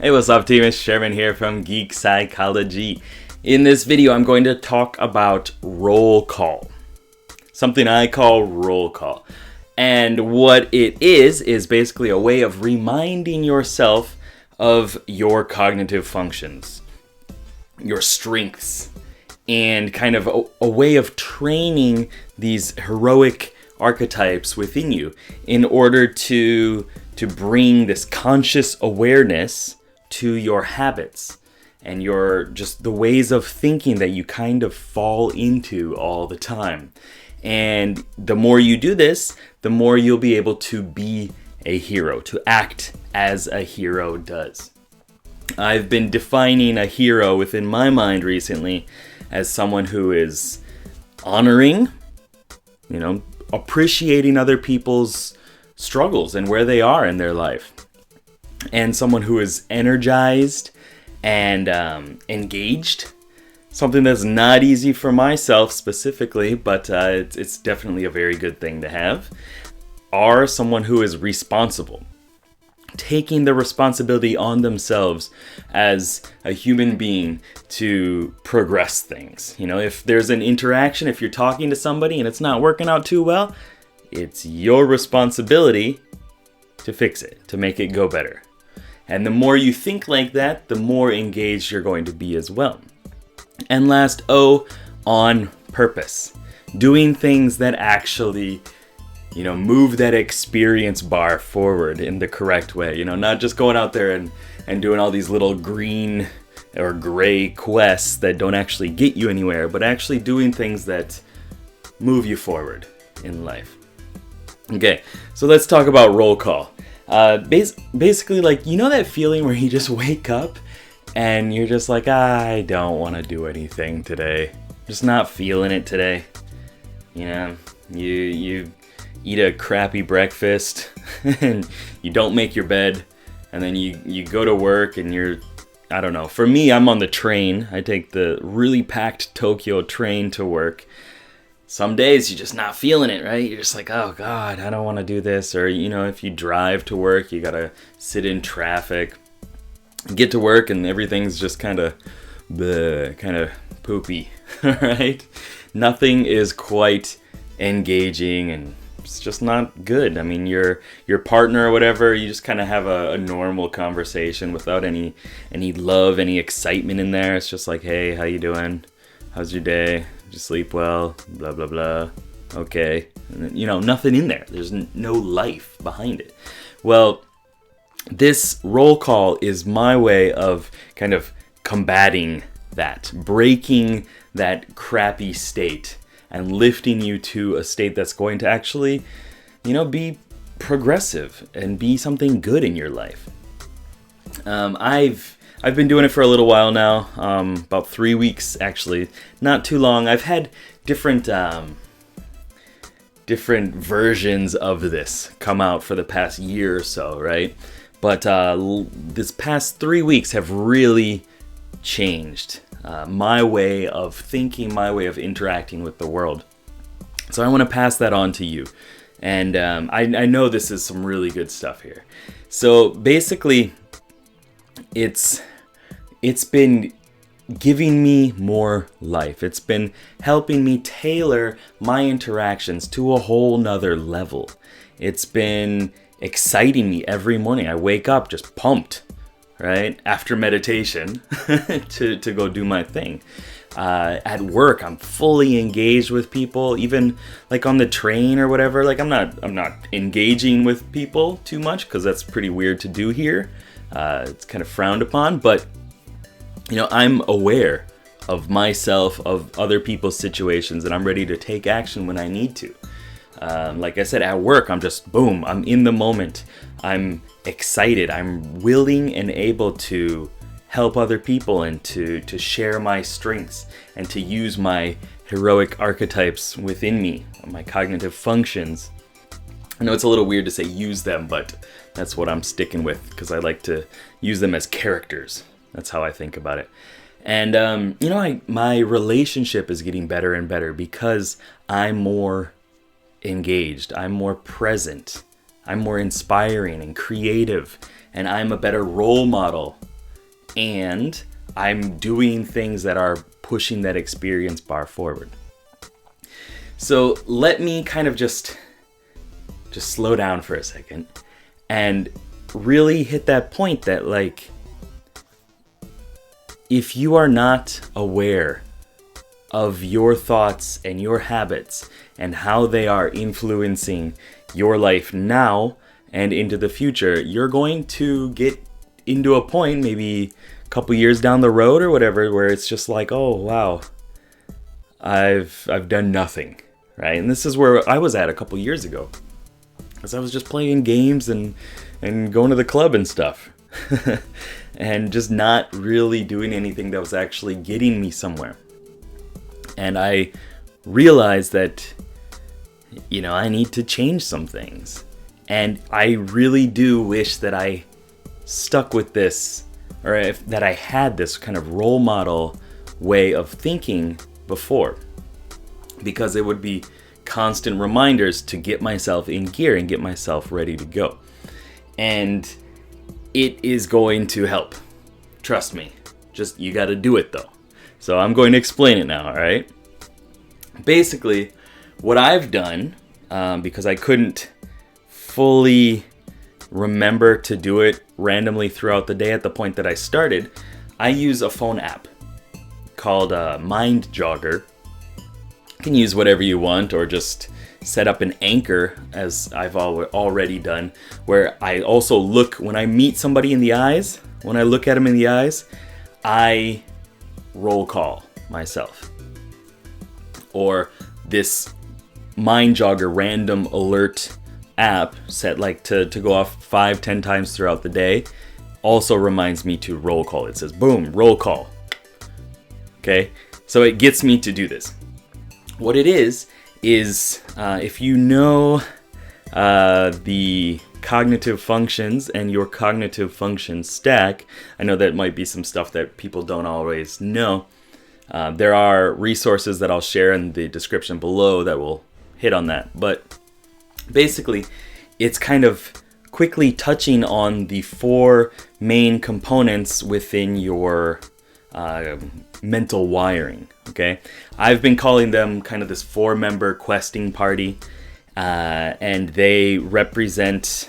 Hey, what's up team? It's Sherman here from Geek Psychology. In this video, I'm going to talk about roll call. Something I call roll call. And what it is basically a way of reminding yourself of your cognitive functions, your strengths, and kind of a way of training these heroic archetypes within you in order to bring this conscious awareness to your habits and your just the ways of thinking that you kind of fall into all the time. And the more you do this, the more you'll be able to be a hero, to act as a hero does. I've been defining a hero within my mind recently as someone who is honoring, appreciating other people's struggles and where they are in their life. And someone who is energized and engaged. Something that's not easy for myself specifically, but it's definitely a very good thing to have. Are someone who is responsible. Taking the responsibility on themselves as a human being to progress things. If there's an interaction, if you're talking to somebody and it's not working out too well, it's your responsibility to fix it, to make it go better. And the more you think like that, the more engaged you're going to be as well. And last, on purpose. Doing things that actually, move that experience bar forward in the correct way. Not just going out there and doing all these little green or gray quests that don't actually get you anywhere, but actually doing things that move you forward in life. Okay, so let's talk about roll call. Basically, that feeling where you just wake up and you're just like, I don't want to do anything today. Just not feeling it today. You eat a crappy breakfast and you don't make your bed, and then you go to work and I don't know. For me, I'm on the train. I take the really packed Tokyo train to work. Some days you're just not feeling it, right? You're just like, oh God, I don't want to do this. Or, if you drive to work, you gotta sit in traffic, get to work, and everything's just kind of poopy, right? Nothing is quite engaging, and it's just not good. I mean, your partner or whatever, you just kind of have a normal conversation without any love, any excitement in there. It's just like, hey, how you doing? How's your day? Did you sleep well? Blah, blah, blah. Okay. And then, nothing in there. There's no life behind it. Well, this roll call is my way of kind of combating that, breaking that crappy state and lifting you to a state that's going to actually, be progressive and be something good in your life. I've been doing it for a little while now, about 3 weeks actually, not too long. I've had different versions of this come out for the past year or so, right? But this past 3 weeks have really changed my way of thinking, my way of interacting with the world. So I want to pass that on to you. And I know this is some really good stuff here. So basically, it's been giving me more life. It's been helping me tailor my interactions to a whole nother level. It's been exciting me every morning. I wake up just pumped, right? After meditation to go do my thing. At work, I'm fully engaged with people, even like on the train or whatever. Like I'm not engaging with people too much because that's pretty weird to do here. It's kind of frowned upon, but I'm aware of myself, of other people's situations, and I'm ready to take action when I need to. Like I said, at work, I'm just boom, I'm in the moment. I'm excited. I'm willing and able to help other people and to share my strengths and to use my heroic archetypes within me, my cognitive functions. I know it's a little weird to say use them, but that's what I'm sticking with because I like to use them as characters. That's how I think about it. And, my relationship is getting better and better because I'm more engaged. I'm more present. I'm more inspiring and creative. And I'm a better role model and I'm doing things that are pushing that experience bar forward. So let me kind of just slow down for a second and really hit that point that, like, if you are not aware of your thoughts and your habits and how they are influencing your life now and into the future, you're going to get into a point, maybe a couple years down the road or whatever, where it's just like, oh wow, I've done nothing, right? And this is where I was at a couple years ago, because I was just playing games and going to the club and stuff. And just not really doing anything that was actually getting me somewhere. And I realized that, I need to change some things. And I really do wish that I stuck with this, or that I had this kind of role model way of thinking before. Because it would be constant reminders to get myself in gear and get myself ready to go. And it is going to help. Trust me. Just, you gotta do it though. So I'm going to explain it now, alright? Basically, what I've done, because I couldn't fully remember to do it randomly throughout the day at the point that I started, I use a phone app called Mind Jogger. You can use whatever you want, or just set up an anchor, as I've already done, where I also look, when I meet somebody in the eyes, when I look at them in the eyes, I roll call myself. Or this Mind Jogger random alert app set like to go off 5-10 times throughout the day also reminds me to roll call. It says, boom, roll call. Okay, so it gets me to do this. What it is if you know the cognitive functions and your cognitive function stack, I know that might be some stuff that people don't always know. There are resources that I'll share in the description below that will hit on that. But basically, it's kind of quickly touching on the 4 main components within your mental wiring. Okay, I've been calling them kind of this 4-member questing party, and they're represented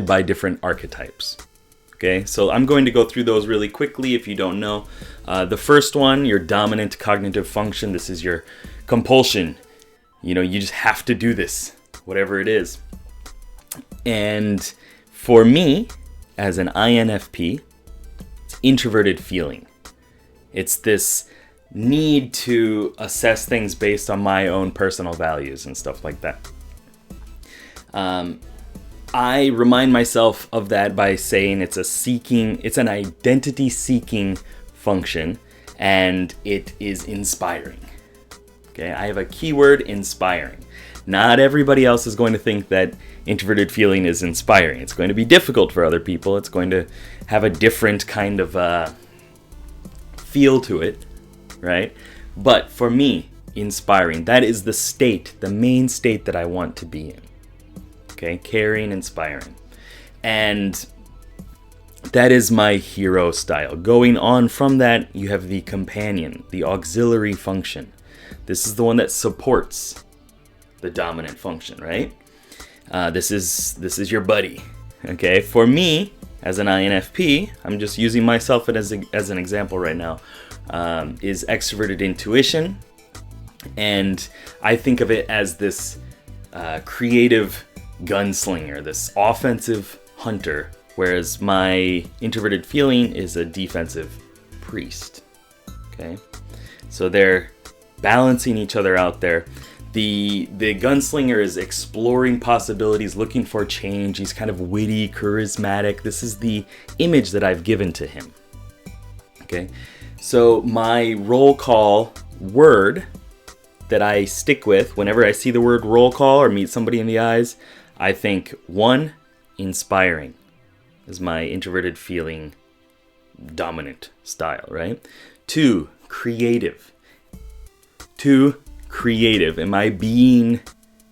by different archetypes. Okay, so I'm going to go through those really quickly if you don't know. The first one, your dominant cognitive function. This is your compulsion. You just have to do this, whatever it is. And for me, as an INFP, it's introverted feeling. It's this need to assess things based on my own personal values and stuff like that. I remind myself of that by saying it's an identity-seeking function, and it is inspiring. Okay, I have a keyword, inspiring. Not everybody else is going to think that introverted feeling is inspiring. It's going to be difficult for other people. It's going to have a different kind of feel to it, right? But for me, inspiring, that is the state, the main state that I want to be in. Okay, caring, inspiring. And that is my hero style. Going on from that, you have the companion, the auxiliary function. This is the one that supports the dominant function, right? This is your buddy. Okay, for me, as an INFP, I'm just using myself as an example right now, is extroverted intuition. And I think of it as this creative gunslinger, this offensive hunter, whereas my introverted feeling is a defensive priest. Okay, so they're balancing each other out there. The gunslinger is exploring possibilities, looking for change. He's kind of witty, charismatic. This is the image that I've given to him. Okay, so my roll call word that I stick with whenever I see the word roll call or meet somebody in the eyes, I think 1, inspiring is my introverted feeling dominant style, right? 2, creative. 2, creative. Am I being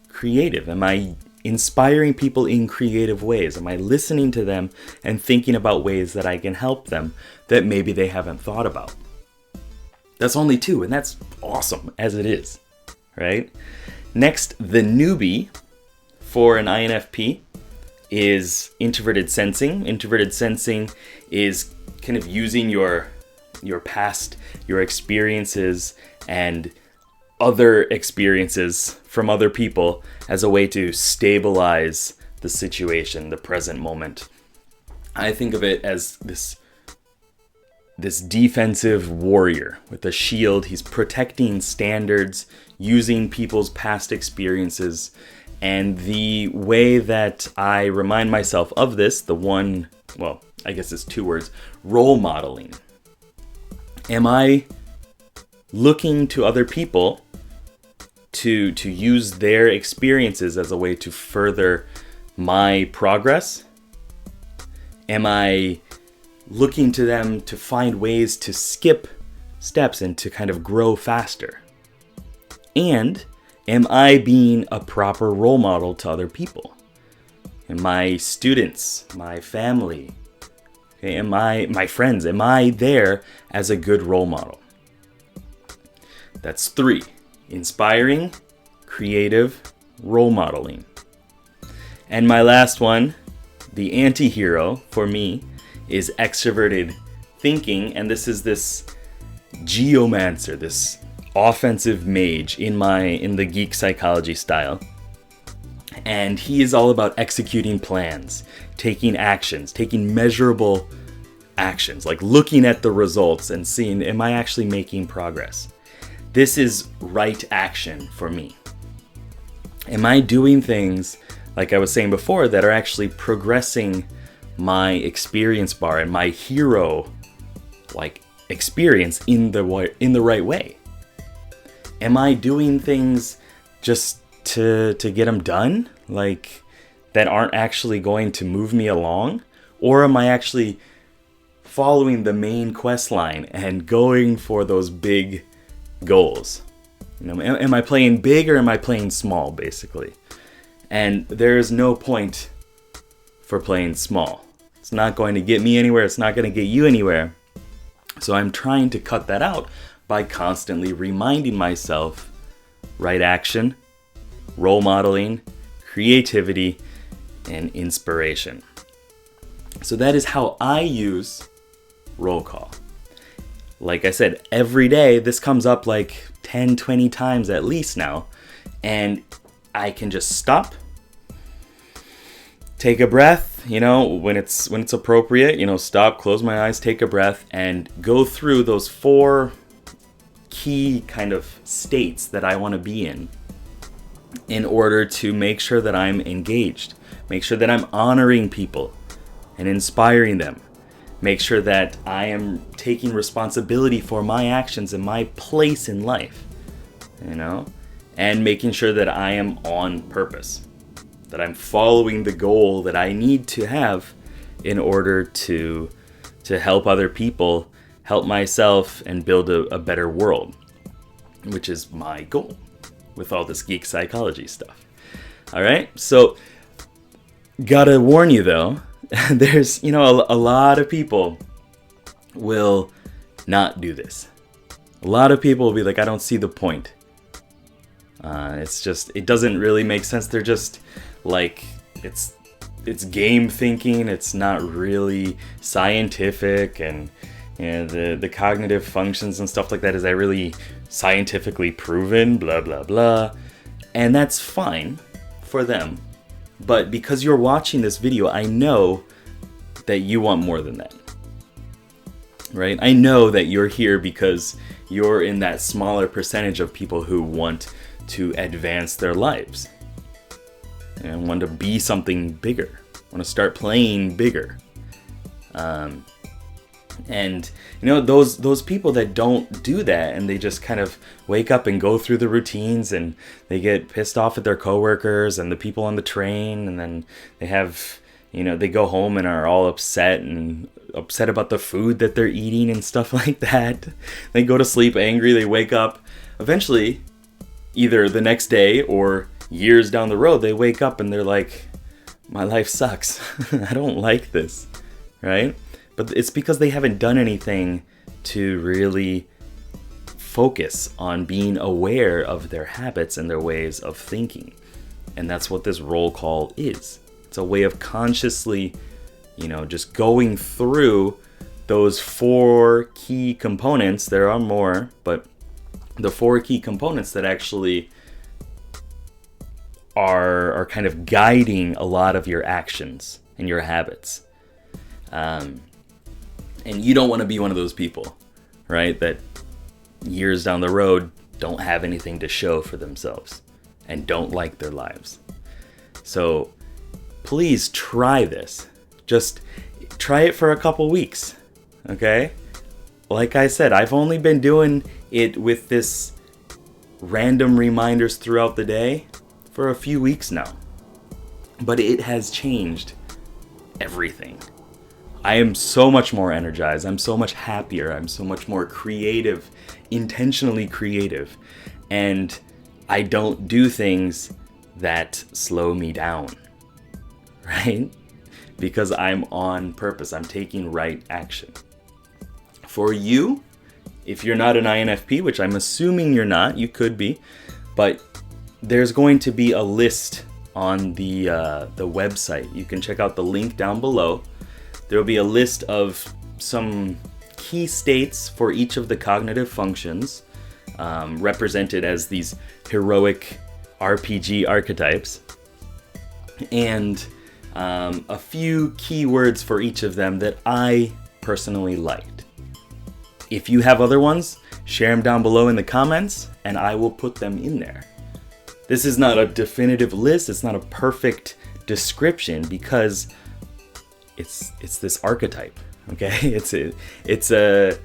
creative? Am I inspiring people in creative ways? Am I listening to them and thinking about ways that I can help them that maybe they haven't thought about? That's only 2, and that's awesome as it is, right? Next, the newbie for an INFP is introverted sensing. Introverted sensing is kind of using your past, your experiences, and other experiences from other people as a way to stabilize the situation, the present moment. I think of it as this defensive warrior with a shield. He's protecting standards, using people's past experiences. And the way that I remind myself of this, I guess it's 2 words, role modeling. Am I looking to other people to use their experiences as a way to further my progress? Am I looking to them to find ways to skip steps and to kind of grow faster? And am I being a proper role model to other people? And my students, my family, okay, my friends, am I there as a good role model? That's 3. Inspiring, creative, role modeling. And my last one, the anti-hero for me, is extroverted thinking. And this is this geomancer, this offensive mage in the Geek psychology style. And he is all about executing plans, taking actions, taking measurable actions, like looking at the results and seeing, am I actually making progress? This is right action for me. Am I doing things, like I was saying before, that are actually progressing my experience bar and my hero experience in the right way? Am I doing things just to get them done, that aren't actually going to move me along? Or am I actually following the main quest line and going for those big goals? Am I playing big or am I playing small, basically? And there is no point for playing small. It's not going to get me anywhere. It's not going to get you anywhere. So I'm trying to cut that out by constantly reminding myself right action, role modeling, creativity, and inspiration. So that is how I use roll call. Like I said, every day this comes up 10, 20 times at least now, and I can just stop, take a breath, when it's appropriate, stop, close my eyes, take a breath, and go through those 4 key kind of states that I want to be in order to make sure that I'm engaged, make sure that I'm honoring people and inspiring them, make sure that I am taking responsibility for my actions and my place in life, and making sure that I am on purpose, that I'm following the goal that I need to have in order to help other people, help myself, and build a better world, which is my goal with all this geek psychology stuff. All right, so gotta warn you though, there's, a lot of people will not do this. A lot of people will be like, I don't see the point. It doesn't really make sense. They're just it's game thinking. It's not really scientific, and the cognitive functions and stuff like that, is that really scientifically proven? Blah, blah, blah. And that's fine for them. But because you're watching this video, I know that you want more than that. Right? I know that you're here because you're in that smaller percentage of people who want to advance their lives and want to be something bigger, want to start playing bigger. And those people that don't do that, and they just kind of wake up and go through the routines, and they get pissed off at their coworkers and the people on the train, and then they have, they go home and are all upset about the food that they're eating and stuff like that. They go to sleep angry, they wake up eventually either the next day or years down the road, they wake up and they're like, my life sucks. I don't like this, right? But it's because they haven't done anything to really focus on being aware of their habits and their ways of thinking. And that's what this roll call is. It's a way of consciously, just going through those 4 key components. There are more, but the 4 key components that actually are kind of guiding a lot of your actions and your habits. And you don't want to be one of those people, right? That years down the road don't have anything to show for themselves and don't like their lives. So please try this. Just try it for a couple weeks, okay? Like I said, I've only been doing it with this random reminders throughout the day for a few weeks now. But it has changed everything. I am so much more energized. I'm so much happier. I'm so much more creative, intentionally creative. And I don't do things that slow me down, right? Because I'm on purpose. I'm taking right action. For you, if you're not an INFP, which I'm assuming you're not, you could be, but there's going to be a list on the website. You can check out the link down below. There will be a list of some key states for each of the cognitive functions, represented as these heroic RPG archetypes, and a few keywords for each of them that I personally liked. If you have other ones, share them down below in the comments, and I will put them in there. This is not a definitive list. It's not a perfect description because it's this archetype, okay? It's an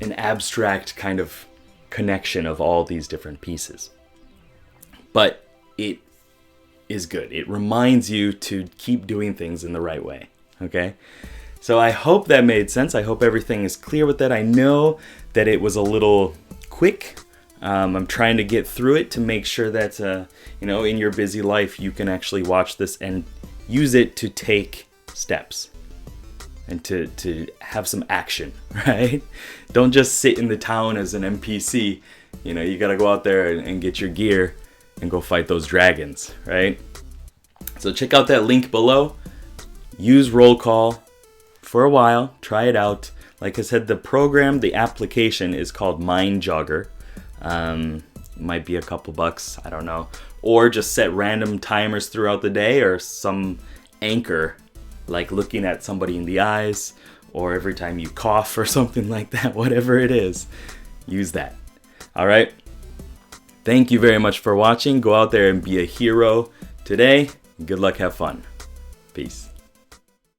abstract kind of connection of all these different pieces. But it is good. It reminds you to keep doing things in the right way, okay? So I hope that made sense. I hope everything is clear with that. I know that it was a little quick. I'm trying to get through it to make sure that, in your busy life, you can actually watch this and use it to take steps and to have some action, right? Don't just sit in the town as an NPC. You got to go out there and get your gear and go fight those dragons, right? So check out that link below. Use roll call for a while. Try it out. Like I said, the application is called Mind Jogger. Might be a couple bucks, I don't know. Or just set random timers throughout the day, or some anchor, like looking at somebody in the eyes, or every time you cough or something like that. Whatever it is, use that. All right. Thank you very much for watching. Go out there and be a hero today. Good luck, have fun. Peace.